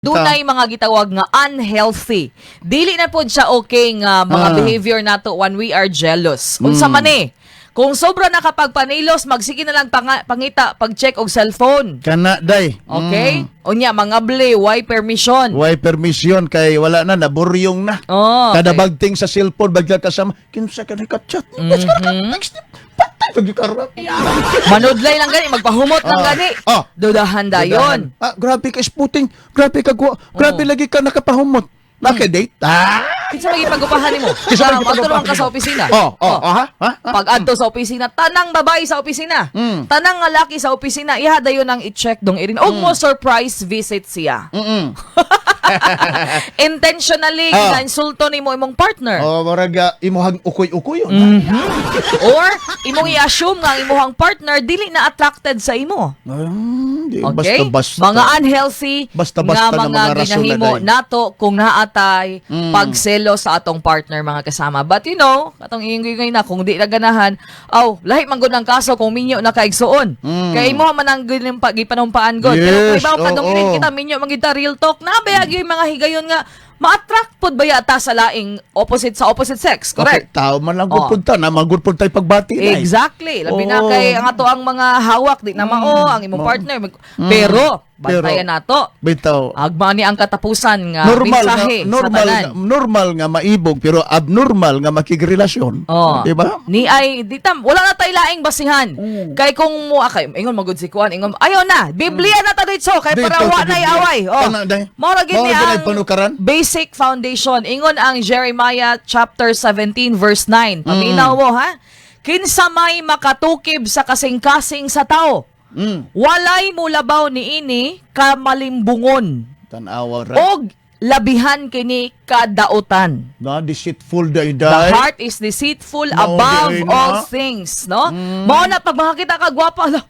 Dunay mga gitawag nga unhealthy. Dili na pod siya okay nga mga behavior nato when we are jealous. Unsa man eh. Kung sobra na kapag panilos, magsige na lang pangita pag-check og cellphone. Kana day. Okay? Unya mga ble, why permission? Why permission kay wala na naburyong na. Oh, Kada okay. bagting sa cellphone bagla kasama kinsa ka chat. Patay pag ikarap. Manudlay lang gani, magpahumot lang gani. Dudahan dayon. Grabe ka sputing, grabe ka grabe lagi ka nakapahumot. Naka-date? Kinsa lagi pag-upahan nimo? Kinsa lagi Magtulungan ka pag-upahan sa nimo? opisina. Ha? Pag adto sa opisina, tanang babae sa opisina. Tanang nga laki sa opisina, iha dayon ang i-check dong irin. Og mo surprise visit siya. Intentionally na-insulto nimo imong partner. Maraga imuhang ukoy-ukoy yun. Or imong i-assume nga ang imuhang partner dili na attracted sa imo. Okay? Basta-basta. Mga unhealthy Basta-basta nga na mga mga rason ginahimo na nato kung naatay pagselo sa atong partner mga kasama. But you know, katong ingay na kung di na ganahan, lahi man gud ang kaso kung minyo na kaigsuon. Kay imo man ang gipanumpaan gud. Pero kung Yes, ibaw padungin kita minyo magita real talk na bayagi mga higayon nga ma-attract pod ba yata sa laing opposite sex, correct? Okay, tao man lang gud punta na magud pud tay pagbati na. Exactly. Labi na kay ang ato ang mga hawak di na mao ang imong partner. Pero bantayan nato. Bitaw. Agma ni ang katapusan nga mensahe sa tanan. Normal nga maibog pero abnormal nga makigrelasyon. Di ba? Ni ay ditam wala na tay laing basihan. Kay kung mo kay ingon magud si Kuan ingon ayo na Biblia na ta ditso kay para wa nay away. Mao ra gid ni ang panukaran. basic foundation. Ingon ang Jeremiah chapter 17 verse 9. Paminaw mo ha. Kinsa may makatukib sa kasing-kasing sa tao. Walay mulabaw ni ini kamalimbungon. Tanawa ra. Og labihan kini kadaotan. Na deceitful day. The heart is deceitful above all things, no? Mao na pag makakita ka gwapa,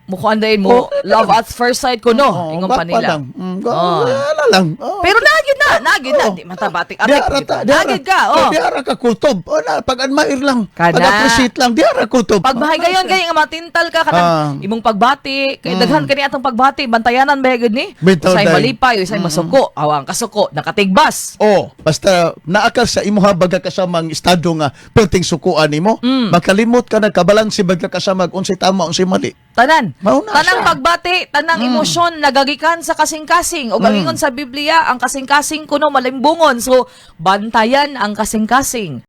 mukhaan dahin mo, love at first sight ko, no? Ingon pa nila. Wala lang. Pero nagid na, di matabatik. Nagid ka, Diara ka kutob. Pag-admire lang. Kana. Pag-appreciate lang. Diara kutob. Pag mahigayon kay nga matintal ka kanang imong pagbati, kay daghan kani atong pagbati, bantayanan ba gud ni? Bitaw, Usay day. malipay, usay masuko, awang kasuko, nakatigbas. Basta naakal sa imuha baga kasamang estado nga perting sukuan nimo, makalimot ka na kabalansi baga kasama unsay tama unsay mali. Tanan. Mauna Tanang siya. pagbati, tanang emosyon nagagikan sa kasing-kasing. O galingon sa Biblia, ang kasing-kasing kuno malimbungon. So, bantayan ang kasing-kasing.